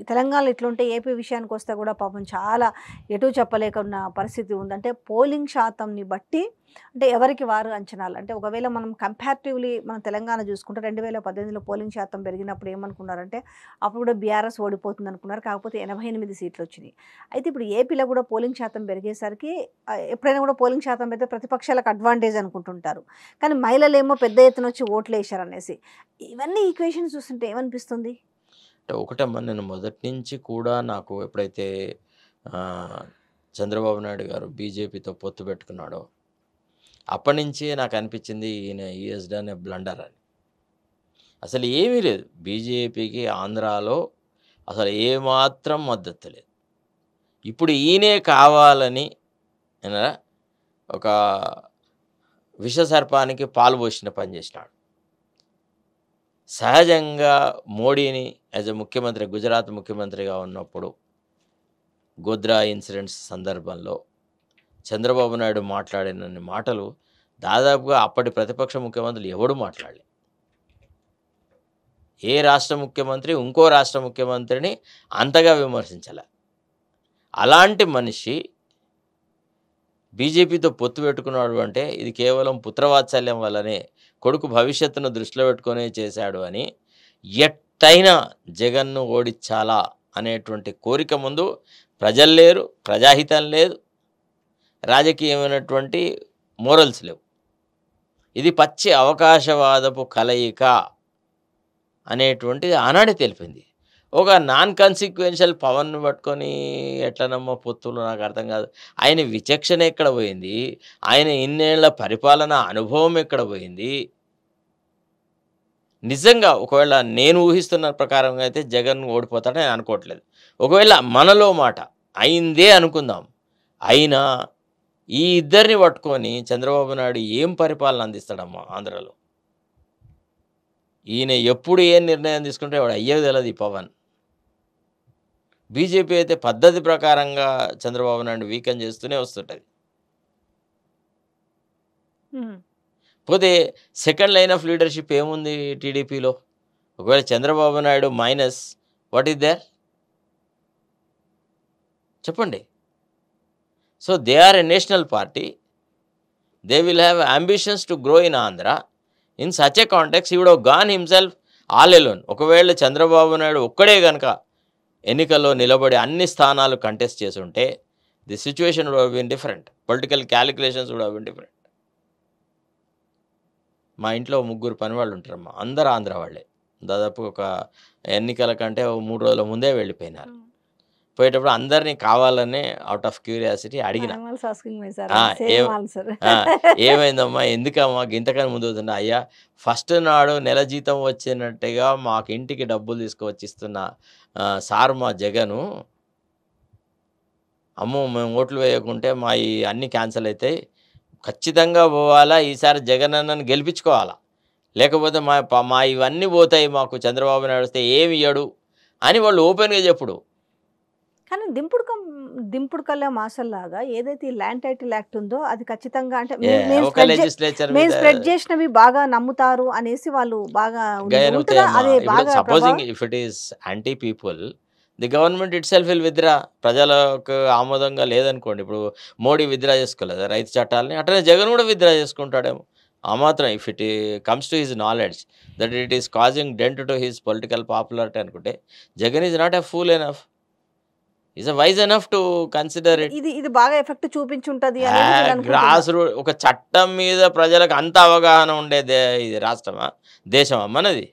తెలంగాణలో ఇట్లుంటే ఏపీ విషయానికొస్తే కూడా పాపం చాలా ఎటు చెప్పలేకున్న పరిస్థితి ఉంది. అంటే పోలింగ్ శాతంని బట్టి అంటే ఎవరికి వారు అంచనాలు. అంటే ఒకవేళ మనం కంపారిటివ్‌లీ మనం తెలంగాణ చూసుకుంటే 2018లో పోలింగ్ శాతం పెరిగినప్పుడు ఏమనుకున్నారంటే అప్పుడు కూడా బీఆర్ఎస్ ఓడిపోతుందనుకున్నారు. కాకపోతే 88 సీట్లొచ్చినాయి. అయితే ఇప్పుడు ఏపీలో కూడా పోలింగ్ శాతం పెరిగేసరికి ఎప్పుడైనా కూడా పోలింగ్ శాతం పెడితే ప్రతిపక్షాలకు అడ్వాంటేజ్ అనుకుంటుంటారు. కానీ మహిళలేమో పెద్ద ఎత్తున వచ్చి ఓట్లేశారనేసి. ఇవన్నీ ఈక్వేషన్స్ చూస్తుంటే ఏమనిపిస్తుంది? అంటే ఒకటమ్మా, నేను మొదటి నుంచి కూడా నాకు ఎప్పుడైతే ఆహ్, చంద్రబాబు నాయుడు గారు బీజేపీతో పొత్తు పెట్టుకున్నాడో, అప్పటినుంచి నాకు అనిపించింది he has done a blunder అని. అసలు ఏమీ లేదు. బీజేపీకి ఆంధ్రాలో అసలు ఏమాత్రం మద్దతు లేదు. ఇప్పుడు ఈయనే కావాలని ఏనా ఒక విషసర్పానికి పాలు పోసిన పని చేసినాడు. సహజంగా మోడీని యాజ్ ఎ ముఖ్యమంత్రి, గుజరాత్ ముఖ్యమంత్రిగా ఉన్నప్పుడు గోద్రా ఇన్సిడెంట్స్ సందర్భంలో చంద్రబాబు నాయుడు మాట్లాడినన్ని మాటలు దాదాపుగా అప్పటి ప్రతిపక్ష ముఖ్యమంత్రులు ఎవడు మాట్లాడలే. ఏ రాష్ట్ర ముఖ్యమంత్రి ఇంకో రాష్ట్ర ముఖ్యమంత్రిని అంతగా విమర్శించలే. అలాంటి మనిషి బీజేపీతో పొత్తు పెట్టుకున్నాడు అంటే ఇది కేవలం పుత్రవాత్సల్యం వల్లనే, కొడుకు భవిష్యత్తును దృష్టిలో పెట్టుకొనే చేశాడు అని, ఎట్టయినా జగన్ను ఓడించాలా అనేటువంటి కోరిక ముందు ప్రజలు లేరు, ప్రజాహితం లేదు, రాజకీయమైనటువంటి మోరల్స్ లేవు. ఇది పచ్చి అవకాశవాదపు కలయిక అనేటువంటిది ఆనాడే తెలిపింది. ఒక నాన్ కన్సిక్వెన్షియల్ పవన్ను పట్టుకొని ఎట్లనమ్మో పొత్తులు నాకు అర్థం కాదు. ఆయన విచక్షణ ఎక్కడ పోయింది? ఆయన ఇన్నేళ్ల పరిపాలన అనుభవం ఎక్కడ పోయింది? నిజంగా ఒకవేళ నేను ఊహిస్తున్న ప్రకారంగా అయితే జగన్ ఓడిపోతాడని నేను అనుకోవట్లేదు. ఒకవేళ మనలో మాట అయిందే అనుకుందాం, అయినా ఈ ఇద్దరిని పట్టుకొని చంద్రబాబు నాయుడు ఏం పరిపాలన అందిస్తాడమ్మా ఆంధ్రాలో? ఈయన ఎప్పుడు ఏం నిర్ణయం తీసుకుంటే వాడు అయ్యేది తెలియదు ఈ పవన్. బీజేపీ అయితే పద్ధతి ప్రకారంగా చంద్రబాబు నాయుడు వీకెన్ చేస్తూనే వస్తుంటుంది. పోతే సెకండ్ లైన్ ఆఫ్ లీడర్షిప్ ఏముంది టీడీపీలో? ఒకవేళ Chandrababu Naidu minus what is there చెప్పండి. So they are a national party, they will have ambitions to grow in Andhra. In such a context he would have gone himself all alone. ఒకవేళ చంద్రబాబు నాయుడు ఒక్కడే కనుక ఎన్నికల్లో నిలబడి అన్ని స్థానాలు కంటెస్ట్ చేసి ఉంటే the situation would have been different, political calculations would have been different. మా ఇంట్లో 3 పని వాళ్ళు ఉంటారమ్మా, అందరూ ఆంధ్ర వాళ్ళే. దాదాపు ఒక ఎన్నికల కంటే 3 రోజుల ముందే వెళ్ళిపోయినారు. పోయేటప్పుడు అందరినీ కావాలనే అవుట్ ఆఫ్ క్యూరియాసిటీ అడిగిన, ఏమైందమ్మా, ఎందుకమ్మా ఇంతకని ముందు అవుతుందా? అయ్యా, ఫస్ట్ నాడు నెల జీతం వచ్చినట్టుగా మాకు ఇంటికి డబ్బులు తీసుకువచ్చి ఇస్తున్న సార్ మా జగను, అమ్మో మేము ఓట్లు వేయకుంటే మా ఈ అన్నీ క్యాన్సిల్ అవుతాయి, ఖచ్చితంగా పోవాలా, ఈసారి జగన్ అన్నని గెలిపించుకోవాలా, లేకపోతే మా ఇవన్నీ పోతాయి, మాకు చంద్రబాబు నాయుడు వస్తే ఏమి ఇయ్యడు అని వాళ్ళు ఓపెన్గా చెప్పుడు. కానీ దింపుడు కల్లా మాసల్లాగా ఏదైతే ఈ ల్యాండ్ టైటిల్ యాక్ట్ ఉందో అది ఖచ్చితంగా అంటే మేము స్ప్రెడ్ చేసినవి బాగా నమ్ముతారు అనేసి వాళ్ళు బాగా supposing if it is anti people, the government it self will withdraw. ప్రజలకు ఆమోదంగా లేదనుకోండి, ఇప్పుడు మోడీ విత్డ్రా చేసుకోలేదు రైతు చట్టాలని, అట్లనే జగన్ కూడా విత్డ్రా చేసుకుంటాడేమో. ఆ మాత్రం if it comes to his knowledge that it is causing dent to his political popularity అనుకుంటే, Jagan is not a fool enough, is a wise enough to consider it. ఇది బాగా ఎఫెక్ట్ చూపించుంటది. గ్రాస్ రూట్ ఒక చట్టం మీద ప్రజలకు అంత అవగాహన ఉండేదే ఇది రాష్ట్రమా, దేశమా మనది?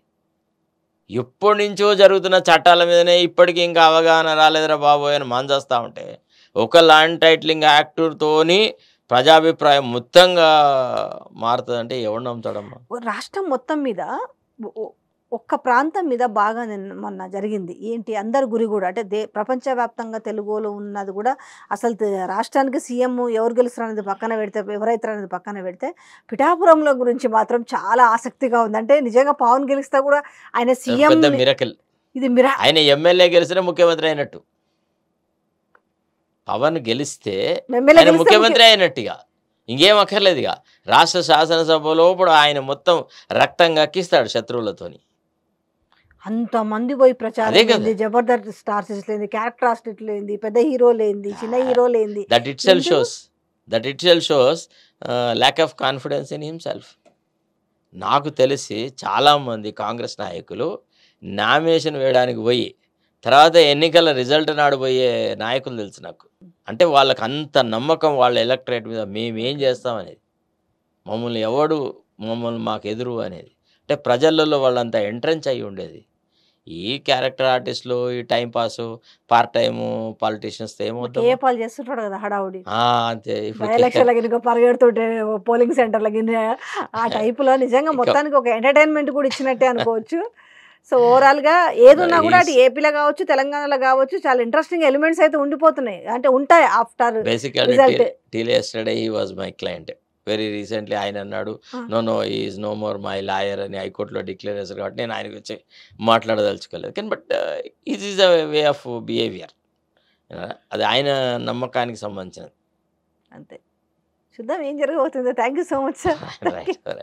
ఎప్పటి నుంచో జరుగుతున్న చట్టాల మీదనే ఇప్పటికీ ఇంకా అవగాహన రాలేదురా బాబోయ్ అని మంజేస్తూ ఉంటే, ఒక ల్యాండ్ టైటిలింగ్ యాక్ట్తోని ప్రజాభిప్రాయం మొత్తంగా మారుతుందంటే ఎవరు నమ్ముతాడమ్మా? రాష్ట్రం మొత్తం మీద ఒక్క ప్రాంతం మీద బాగా మొన్న జరిగింది ఏంటి, అందరు గురి కూడా అంటే ప్రపంచవ్యాప్తంగా తెలుగులో ఉన్నది కూడా అసలు రాష్ట్రానికి సీఎం ఎవరు గెలుస్తారు అనేది పక్కన పెడితే, ఎవరైతారు అనేది పక్కన పెడితే, పిఠాపురంలో గురించి మాత్రం చాలా ఆసక్తిగా ఉంది. అంటే నిజంగా పవన్ గెలిస్తే కూడా ఆయన సీఎం మిరకల్, ఇది ఆయన ఎమ్మెల్యే గెలిస్తే ముఖ్యమంత్రి అయినట్టు, పవన్ గెలిస్తే ఆయన ముఖ్యమంత్రి అయినట్టుగా, ఇంకేం అక్కర్లేదు. ఇక రాష్ట్ర శాసనసభలో ఇప్పుడు ఆయన మొత్తం రక్తం కక్కిస్తాడు శత్రువులతోని. అంతమంది పోయి ప్రచారం అదే కదా లేనిది, జబర్దస్త్ స్టార్స్ లేనిది, క్యారెక్టర్ ఆర్టిస్ట్ లేనిది, పెద్ద హీరో లేనిది, చిన్న హీరో లేనిది, దట్ ఇట్ సెల్ ఎందుకు? Shows that it cell shows lack of confidence in himself. నాకు తెలిసి చాలామంది కాంగ్రెస్ నాయకులు నామినేషన్ వేయడానికి పోయి తర్వాత ఎన్నికల రిజల్ట్ నాడు పోయే నాయకులు తెలుసు నాకు. అంటే వాళ్ళకి అంత నమ్మకం వాళ్ళ ఎలక్టరేట్ మీద, మేమేం చేస్తాం అనేది, మమ్మల్ని మాకు ఎదురు అనేది. అంటే ప్రజలలో వాళ్ళంతా ఎంట్రెన్స్ అయ్యి ఉండేది. ఈ క్యారెక్టర్ ఆర్టిస్టులు, ఈ టైం పాసు, పార్ట్ టైము పాలిటీషియన్స్తో ఏమవుతాం. కేపాలు చేస్తుంటాడు కదా హడావుడి, అంతే ఇప్పుడు బై ఎలక్షన్ల గినుక పరిగెడుతుంటే పోలింగ్ సెంటర్ల గిన్నె ఆ టైపులో నిజంగా ఇక మొత్తానికి ఒక ఎంటర్టైన్మెంట్ కూడా ఇచ్చినట్టే అనుకోవచ్చు. సో ఓవరాల్గా ఏదున్నా కూడా అటు ఏపీలో కావచ్చు, తెలంగాణలో కావచ్చు, చాలా ఇంట్రెస్టింగ్ ఎలిమెంట్స్ అయితే ఉండిపోతున్నాయి, అంటే ఉంటాయి after basically result. Till yesterday he was my client. Very recently ఆయన అన్నాడు, no is no more my lawyer అని హైకోర్టులో డిక్లేర్ చేశారు. కాబట్టి నేను ఆయన గురించి మాట్లాడదలుచుకోలేదు. కానీ but it is a way of behaviour. అది ఆయన నమ్మకానికి సంబంధించినది. అంతే, చూద్దాం ఏం జరగబోతుందో. Thank you so much sir. Right.